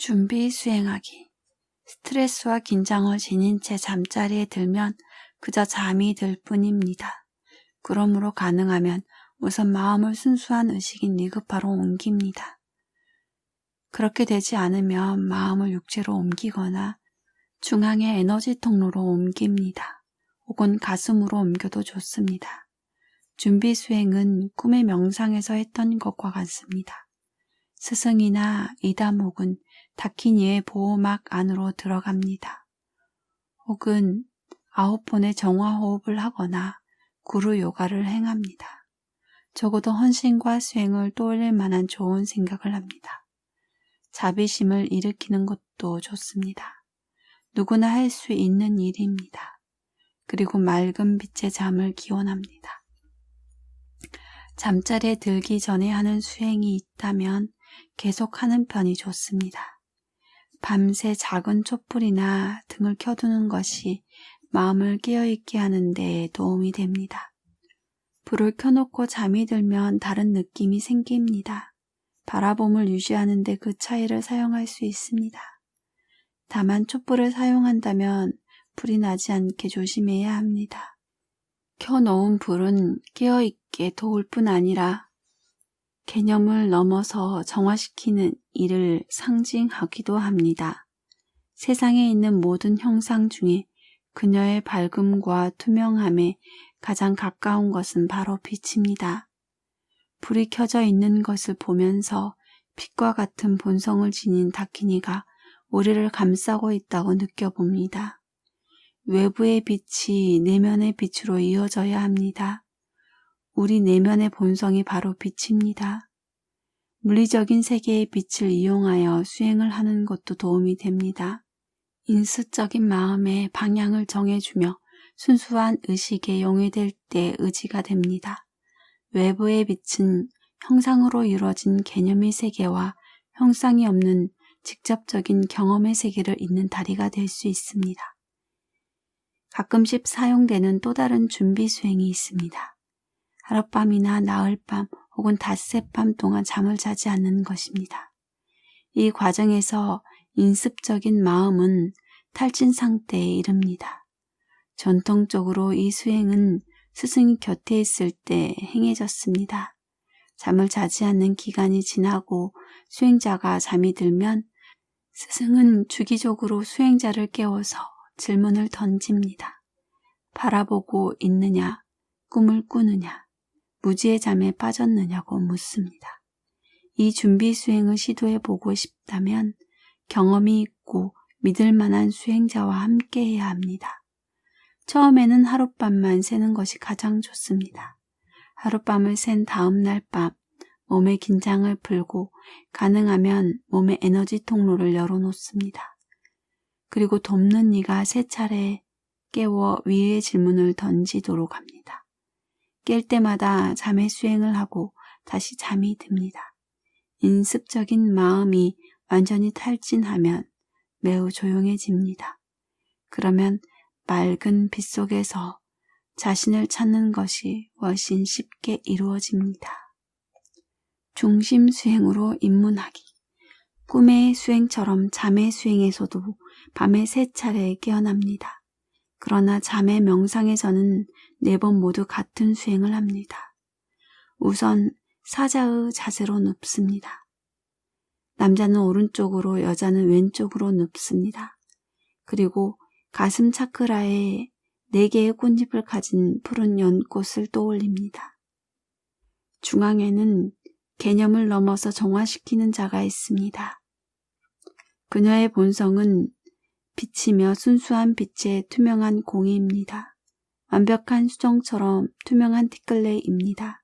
준비 수행하기. 스트레스와 긴장을 지닌 채 잠자리에 들면 그저 잠이 들 뿐입니다. 그러므로 가능하면 우선 마음을 순수한 의식인 니급하로 옮깁니다. 그렇게 되지 않으면 마음을 육체로 옮기거나 중앙의 에너지 통로로 옮깁니다. 혹은 가슴으로 옮겨도 좋습니다. 준비 수행은 꿈의 명상에서 했던 것과 같습니다. 스승이나 이담 혹은 다키니의 보호막 안으로 들어갑니다. 혹은 9번의 정화호흡을 하거나 구루 요가를 행합니다. 적어도 헌신과 수행을 떠올릴 만한 좋은 생각을 합니다. 자비심을 일으키는 것도 좋습니다. 누구나 할 수 있는 일입니다. 그리고 맑은 빛의 잠을 기원합니다. 잠자리에 들기 전에 하는 수행이 있다면 계속하는 편이 좋습니다. 밤새 작은 촛불이나 등을 켜두는 것이 마음을 깨어있게 하는 데 도움이 됩니다. 불을 켜놓고 잠이 들면 다른 느낌이 생깁니다. 바라봄을 유지하는 데 그 차이를 사용할 수 있습니다. 다만 촛불을 사용한다면 불이 나지 않게 조심해야 합니다. 켜놓은 불은 깨어있게 도울 뿐 아니라 개념을 넘어서 정화시키는 일을 상징하기도 합니다. 세상에 있는 모든 형상 중에 그녀의 밝음과 투명함에 가장 가까운 것은 바로 빛입니다. 불이 켜져 있는 것을 보면서 빛과 같은 본성을 지닌 다키니가 우리를 감싸고 있다고 느껴봅니다. 외부의 빛이 내면의 빛으로 이어져야 합니다. 우리 내면의 본성이 바로 빛입니다. 물리적인 세계의 빛을 이용하여 수행을 하는 것도 도움이 됩니다. 인스적인 마음의 방향을 정해주며 순수한 의식에 용해될 때 의지가 됩니다. 외부의 빛은 형상으로 이루어진 개념의 세계와 형상이 없는 직접적인 경험의 세계를 잇는 다리가 될 수 있습니다. 가끔씩 사용되는 또 다른 준비 수행이 있습니다. 하룻밤이나 나흘밤 혹은 닷새 밤 동안 잠을 자지 않는 것입니다. 이 과정에서 인습적인 마음은 탈진 상태에 이릅니다. 전통적으로 이 수행은 스승이 곁에 있을 때 행해졌습니다. 잠을 자지 않는 기간이 지나고 수행자가 잠이 들면 스승은 주기적으로 수행자를 깨워서 질문을 던집니다. 바라보고 있느냐, 꿈을 꾸느냐, 무지의 잠에 빠졌느냐고 묻습니다. 이 준비 수행을 시도해보고 싶다면 경험이 있고 믿을 만한 수행자와 함께 해야 합니다. 처음에는 하룻밤만 새는 것이 가장 좋습니다. 하룻밤을 센 다음 날 밤 몸의 긴장을 풀고 가능하면 몸의 에너지 통로를 열어놓습니다. 그리고 돕는 이가 세 차례 깨워 위의 질문을 던지도록 합니다. 깰 때마다 잠의 수행을 하고 다시 잠이 듭니다. 인습적인 마음이 완전히 탈진하면 매우 조용해집니다. 그러면 맑은 빛 속에서 자신을 찾는 것이 훨씬 쉽게 이루어집니다. 중심 수행으로 입문하기. 꿈의 수행처럼 잠의 수행에서도 밤에 3차례 깨어납니다. 그러나 잠의 명상에서는 4번 모두 같은 수행을 합니다. 우선 사자의 자세로 눕습니다. 남자는 오른쪽으로 여자는 왼쪽으로 눕습니다. 그리고 가슴 차크라에 4개의 꽃잎을 가진 푸른 연꽃을 떠올립니다. 중앙에는 개념을 넘어서 정화시키는 자가 있습니다. 그녀의 본성은 빛이며 순수한 빛의 투명한 공이입니다. 완벽한 수정처럼 투명한 티끌레입니다.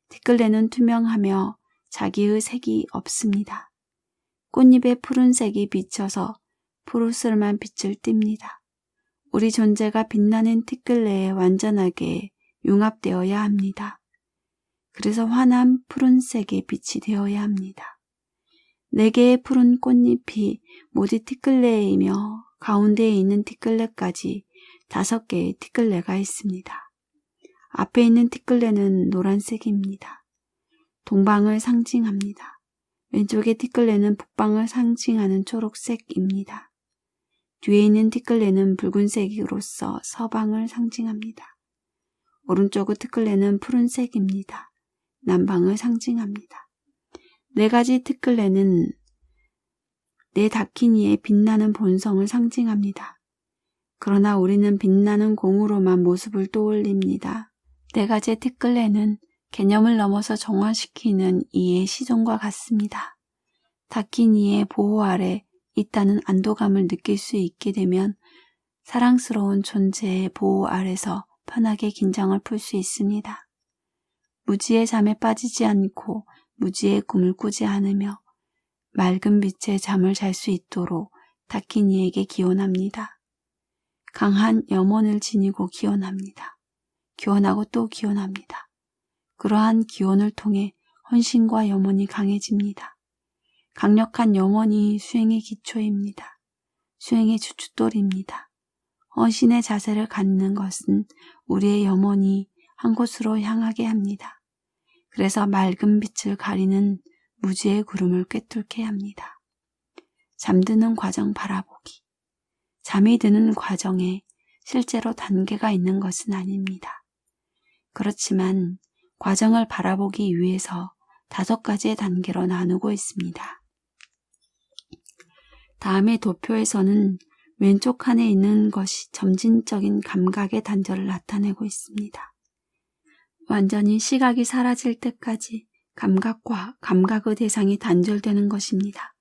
티끌레는 투명하며 자기의 색이 없습니다. 꽃잎의 푸른색이 비쳐서 푸르스름한 빛을 띱니다. 우리 존재가 빛나는 티끌레에 완전하게 융합되어야 합니다. 그래서 환한 푸른색의 빛이 되어야 합니다. 4개의 푸른 꽃잎이 모두 티끌레이며 가운데에 있는 티끌레까지 5개의 티끌레가 있습니다. 앞에 있는 티끌레는 노란색입니다. 동방을 상징합니다. 왼쪽의 티끌레는 북방을 상징하는 초록색입니다. 뒤에 있는 티끌레는 붉은색으로서 서방을 상징합니다. 오른쪽의 티끌레는 푸른색입니다. 남방을 상징합니다. 4가지 티끌레는 네 다키니의 빛나는 본성을 상징합니다. 그러나 우리는 빛나는 공으로만 모습을 떠올립니다. 4가지 티끌레는 개념을 넘어서 정화시키는 이의 시종과 같습니다. 다키니의 보호 아래 있다는 안도감을 느낄 수 있게 되면 사랑스러운 존재의 보호 아래서 편하게 긴장을 풀 수 있습니다. 무지의 잠에 빠지지 않고 무지의 꿈을 꾸지 않으며 맑은 빛에 잠을 잘 수 있도록 다키니에게 기원합니다. 강한 염원을 지니고 기원합니다. 기원하고 또 기원합니다. 그러한 기원을 통해 헌신과 염원이 강해집니다. 강력한 염원이 수행의 기초입니다. 수행의 주춧돌입니다. 헌신의 자세를 갖는 것은 우리의 염원이 한 곳으로 향하게 합니다. 그래서 맑은 빛을 가리는 무지의 구름을 꿰뚫게 합니다. 잠드는 과정 바라보기. 잠이 드는 과정에 실제로 단계가 있는 것은 아닙니다. 그렇지만 과정을 바라보기 위해서 5가지의 단계로 나누고 있습니다. 다음의 도표에서는 왼쪽 칸에 있는 것이 점진적인 감각의 단절을 나타내고 있습니다. 완전히 시각이 사라질 때까지 감각과 감각의 대상이 단절되는 것입니다.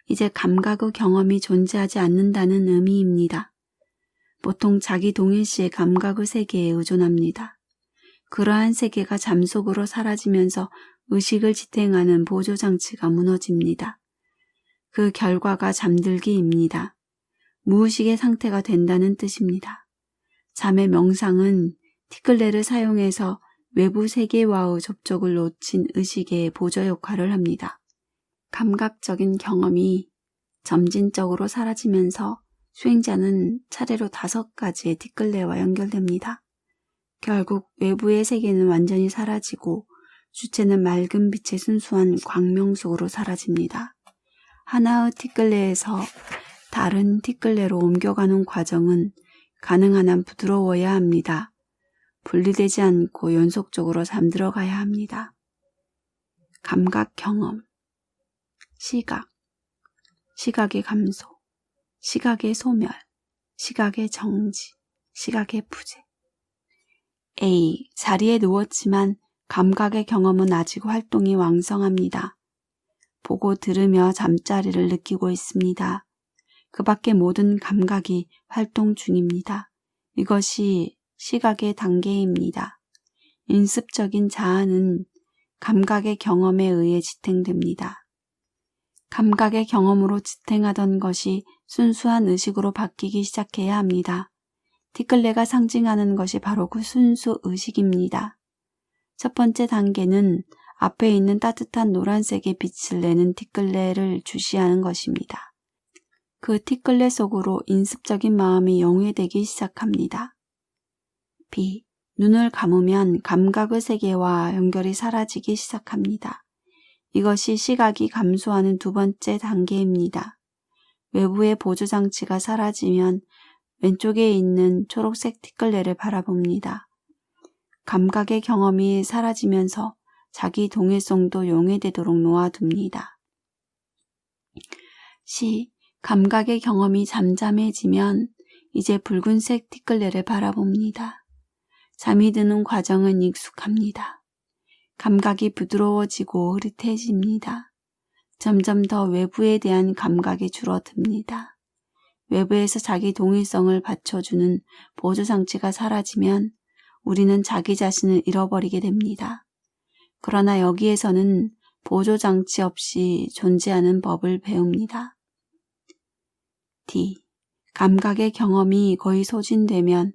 이제 감각의 경험이 존재하지 않는다는 의미입니다. 보통 자기 동일시의 감각의 세계에 의존합니다. 그러한 세계가 잠 속으로 사라지면서 의식을 지탱하는 보조장치가 무너집니다. 그 결과가 잠들기입니다. 무의식의 상태가 된다는 뜻입니다. 잠의 명상은 티끌레를 사용해서 외부 세계와의 접촉을 놓친 의식의 보조 역할을 합니다. 감각적인 경험이 점진적으로 사라지면서 수행자는 차례로 5가지의 티끌레와 연결됩니다. 결국 외부의 세계는 완전히 사라지고 주체는 맑은 빛의 순수한 광명 속으로 사라집니다. 하나의 티끌레에서 다른 티끌레로 옮겨가는 과정은 가능한 한 부드러워야 합니다. 분리되지 않고 연속적으로 잠들어가야 합니다. 감각 경험, 시각, 시각의 감소, 시각의 소멸, 시각의 정지, 시각의 부재. A. 자리에 누웠지만 감각의 경험은 아직 활동이 왕성합니다. 보고 들으며 잠자리를 느끼고 있습니다. 그 밖의 모든 감각이 활동 중입니다. 이것이 시각의 단계입니다. 인습적인 자아는 감각의 경험에 의해 지탱됩니다. 감각의 경험으로 지탱하던 것이 순수한 의식으로 바뀌기 시작해야 합니다. 티끌레가 상징하는 것이 바로 그 순수 의식입니다. 첫 번째 단계는 앞에 있는 따뜻한 노란색의 빛을 내는 티끌레를 주시하는 것입니다. 그 티끌레 속으로 인습적인 마음이 영회되기 시작합니다. B. 눈을 감으면 감각의 세계와 연결이 사라지기 시작합니다. 이것이 시각이 감소하는 2번째 단계입니다. 외부의 보조장치가 사라지면 왼쪽에 있는 초록색 티끌레를 바라봅니다. 감각의 경험이 사라지면서 자기 동일성도 용해되도록 놓아둡니다. C. 감각의 경험이 잠잠해지면 이제 붉은색 티끌레를 바라봅니다. 잠이 드는 과정은 익숙합니다. 감각이 부드러워지고 흐릿해집니다. 점점 더 외부에 대한 감각이 줄어듭니다. 외부에서 자기 동일성을 받쳐주는 보조장치가 사라지면 우리는 자기 자신을 잃어버리게 됩니다. 그러나 여기에서는 보조장치 없이 존재하는 법을 배웁니다. D. 감각의 경험이 거의 소진되면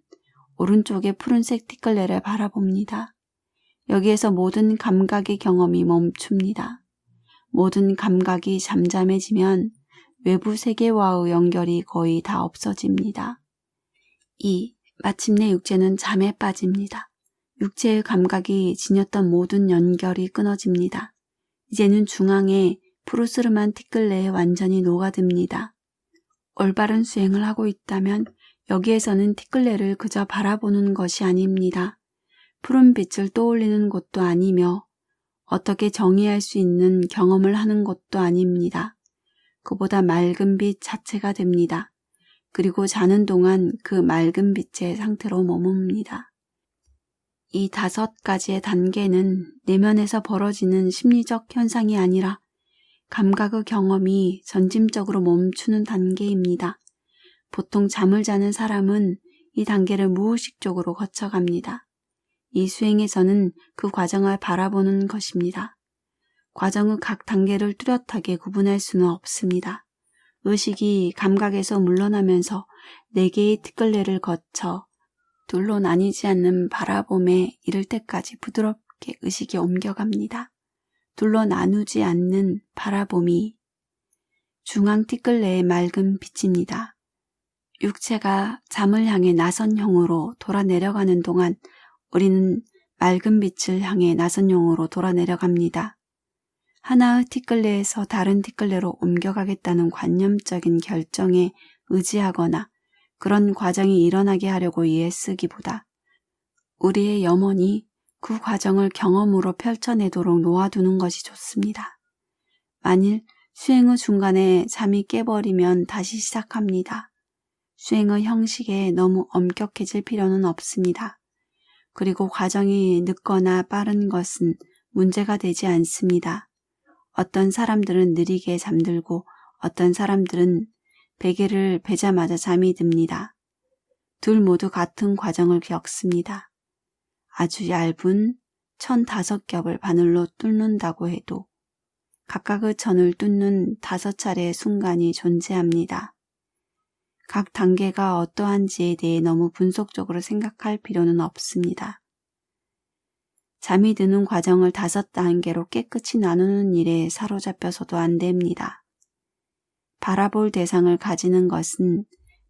오른쪽의 푸른색 티끌레를 바라봅니다. 여기에서 모든 감각의 경험이 멈춥니다. 모든 감각이 잠잠해지면 외부 세계와의 연결이 거의 다 없어집니다. 2. 마침내 육체는 잠에 빠집니다. 육체의 감각이 지녔던 모든 연결이 끊어집니다. 이제는 중앙에 푸르스름한 티끌레에 완전히 녹아듭니다. 올바른 수행을 하고 있다면 여기에서는 티끌레를 그저 바라보는 것이 아닙니다. 푸른 빛을 떠올리는 것도 아니며 어떻게 정의할 수 있는 경험을 하는 것도 아닙니다. 그보다 맑은 빛 자체가 됩니다. 그리고 자는 동안 그 맑은 빛의 상태로 머뭅니다. 이 5가지의 단계는 내면에서 벌어지는 심리적 현상이 아니라 감각의 경험이 전짐적으로 멈추는 단계입니다. 보통 잠을 자는 사람은 이 단계를 무의식적으로 거쳐갑니다. 이 수행에서는 그 과정을 바라보는 것입니다. 과정의 각 단계를 뚜렷하게 구분할 수는 없습니다. 의식이 감각에서 물러나면서 4개의 티끌레를 거쳐 둘로 나뉘지 않는 바라봄에 이를 때까지 부드럽게 의식이 옮겨갑니다. 둘로 나누지 않는 바라봄이 중앙 티끌레의 맑은 빛입니다. 육체가 잠을 향해 나선형으로 돌아 내려가는 동안 우리는 맑은 빛을 향해 나선형으로 돌아 내려갑니다. 하나의 티끌레에서 다른 티끌레로 옮겨가겠다는 관념적인 결정에 의지하거나 그런 과정이 일어나게 하려고 애쓰기보다 우리의 염원이 그 과정을 경험으로 펼쳐내도록 놓아두는 것이 좋습니다. 만일 수행의 중간에 잠이 깨버리면 다시 시작합니다. 수행의 형식에 너무 엄격해질 필요는 없습니다. 그리고 과정이 늦거나 빠른 것은 문제가 되지 않습니다. 어떤 사람들은 느리게 잠들고 어떤 사람들은 베개를 베자마자 잠이 듭니다. 둘 모두 같은 과정을 겪습니다. 아주 얇은 1005겹을 바늘로 뚫는다고 해도 각각의 천을 뚫는 5차례의 순간이 존재합니다. 각 단계가 어떠한지에 대해 너무 분석적으로 생각할 필요는 없습니다. 잠이 드는 과정을 5단계로 깨끗이 나누는 일에 사로잡혀서도 안 됩니다. 바라볼 대상을 가지는 것은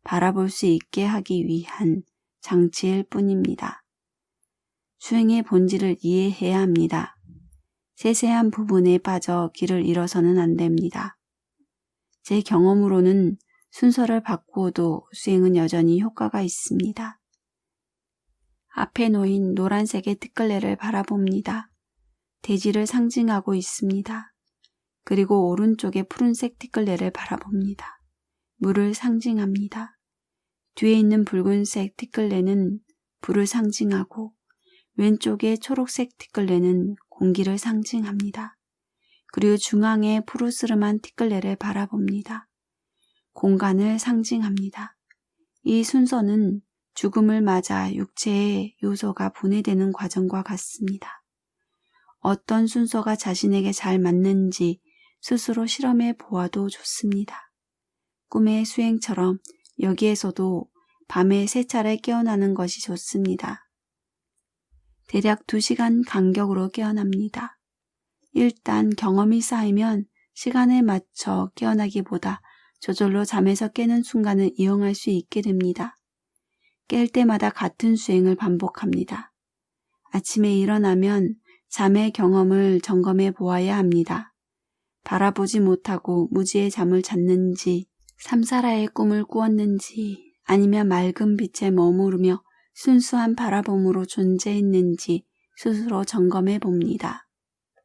바라볼 수 있게 하기 위한 장치일 뿐입니다. 수행의 본질을 이해해야 합니다. 세세한 부분에 빠져 길을 잃어서는 안 됩니다. 제 경험으로는 순서를 바꾸어도 수행은 여전히 효과가 있습니다. 앞에 놓인 노란색의 티끌레를 바라봅니다. 대지를 상징하고 있습니다. 그리고 오른쪽에 푸른색 티끌레를 바라봅니다. 물을 상징합니다. 뒤에 있는 붉은색 티끌레는 불을 상징하고 왼쪽의 초록색 티끌레는 공기를 상징합니다. 그리고 중앙에 푸르스름한 티끌레를 바라봅니다. 공간을 상징합니다. 이 순서는 죽음을 맞아 육체의 요소가 분해되는 과정과 같습니다. 어떤 순서가 자신에게 잘 맞는지 스스로 실험해 보아도 좋습니다. 꿈의 수행처럼 여기에서도 밤에 3차례 깨어나는 것이 좋습니다. 대략 2시간 간격으로 깨어납니다. 일단 경험이 쌓이면 시간에 맞춰 깨어나기보다 저절로 잠에서 깨는 순간을 이용할 수 있게 됩니다. 깰 때마다 같은 수행을 반복합니다. 아침에 일어나면 잠의 경험을 점검해 보아야 합니다. 바라보지 못하고 무지의 잠을 잤는지, 삼사라의 꿈을 꾸었는지, 아니면 맑은 빛에 머무르며 순수한 바라봄으로 존재했는지 스스로 점검해 봅니다.